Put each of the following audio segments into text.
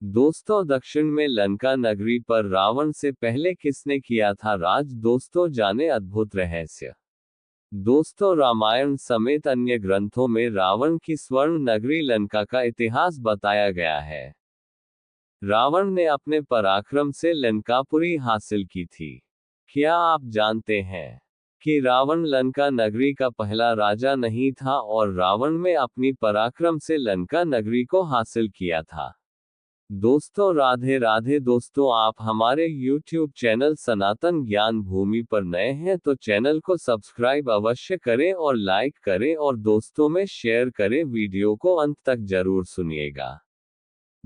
दोस्तों, दक्षिण में लंका नगरी पर रावण से पहले किसने किया था राज? दोस्तों, जाने अद्भुत रहस्य। दोस्तों, रामायण समेत अन्य ग्रंथों में रावण की स्वर्ण नगरी लंका का इतिहास बताया गया है। रावण ने अपने पराक्रम से लंकापुरी हासिल की थी। क्या आप जानते हैं कि रावण लंका नगरी का पहला राजा नहीं था और रावण ने अपनी पराक्रम से लंका नगरी को हासिल किया था। दोस्तों, राधे राधे। दोस्तों, आप हमारे YouTube चैनल सनातन ज्ञान भूमि पर नए हैं तो चैनल को सब्सक्राइब अवश्य करें और लाइक करें और दोस्तों में शेयर करें। वीडियो को अंत तक जरूर सुनिएगा।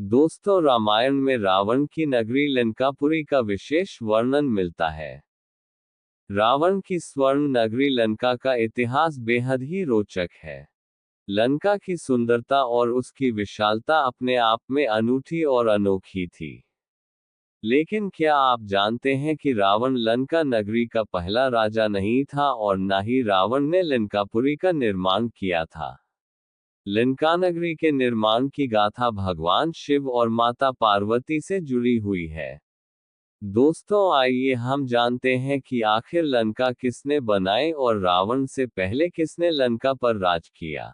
दोस्तों, रामायण में रावण की नगरी लंकापुरी का विशेष वर्णन मिलता है। रावण की स्वर्ण नगरी लंका का इतिहास बेहद ही रोचक है। लंका की सुंदरता और उसकी विशालता अपने आप में अनूठी और अनोखी थी। लेकिन क्या आप जानते हैं कि रावण लंका नगरी का पहला राजा नहीं था और न ही रावण ने लंकापुरी का निर्माण किया था। लंका नगरी के निर्माण की गाथा भगवान शिव और माता पार्वती से जुड़ी हुई है। दोस्तों, आइए हम जानते हैं कि आखिर लंका किसने बनाई और रावण से पहले किसने लंका पर राज किया।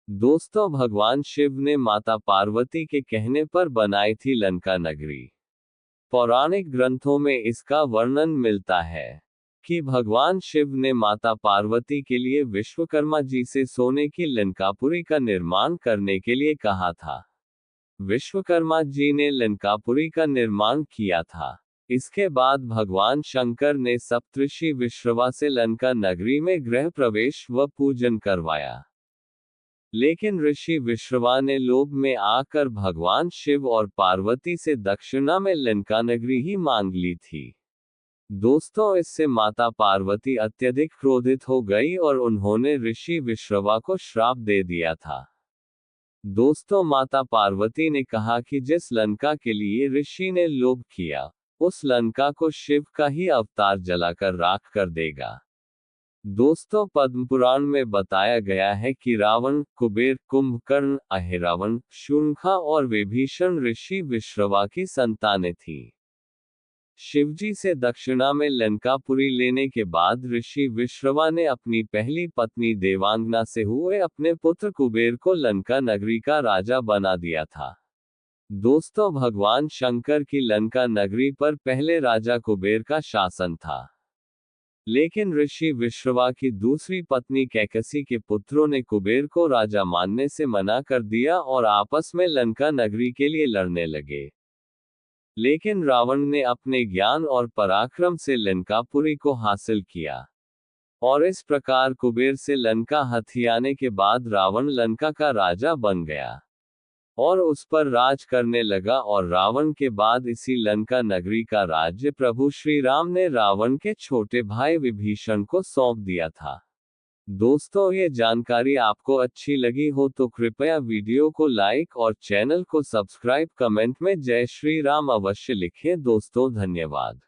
दोस्तों, भगवान शिव ने माता पार्वती के कहने पर बनाई थी लंका नगरी। पौराणिक ग्रंथों में इसका वर्णन मिलता है कि भगवान शिव ने माता पार्वती के लिए विश्वकर्मा जी से सोने की लंकापुरी का निर्माण करने के लिए कहा था। विश्वकर्मा जी ने लंकापुरी का निर्माण किया था। इसके बाद भगवान शंकर ने सप्तऋषि विश्रवा से लंका नगरी में गृह प्रवेश व पूजन करवाया। लेकिन ऋषि विश्रवा ने लोभ में आकर भगवान शिव और पार्वती से दक्षिणा में लंका नगरी ही मांग ली थी। दोस्तों, इससे माता पार्वती अत्यधिक क्रोधित हो गई और उन्होंने ऋषि विश्रवा को श्राप दे दिया था। दोस्तों, माता पार्वती ने कहा कि जिस लंका के लिए ऋषि ने लोभ किया, उस लंका को शिव का ही अवतार जलाकर राख कर देगा। दोस्तों, पद्म पुराण में बताया गया है कि रावण, कुबेर, कुंभकर्ण, अहिरावण, शूर्पणखा और विभीषण ऋषि विश्रवा की संतानें थीं। शिवजी से दक्षिणा में लंकापुरी लेने के बाद ऋषि विश्रवा ने अपनी पहली पत्नी देवांगना से हुए अपने पुत्र कुबेर को लंका नगरी का राजा बना दिया था। दोस्तों, भगवान शंकर की लंका नगरी पर पहले राजा कुबेर का शासन था। लेकिन ऋषि विश्रवा की दूसरी पत्नी कैकसी के पुत्रों ने कुबेर को राजा मानने से मना कर दिया और आपस में लंका नगरी के लिए लड़ने लगे। लेकिन रावण ने अपने ज्ञान और पराक्रम से लंकापुरी को हासिल किया और इस प्रकार कुबेर से लंका हथियाने के बाद रावण लंका का राजा बन गया और उस पर राज करने लगा और रावण के बाद इसी लंका नगरी का राज्य प्रभु श्री राम ने रावण के छोटे भाई विभीषण को सौंप दिया था। दोस्तों, ये जानकारी आपको अच्छी लगी हो तो कृपया वीडियो को लाइक और चैनल को सब्सक्राइब, कमेंट में जय श्री राम अवश्य लिखें। दोस्तों, धन्यवाद।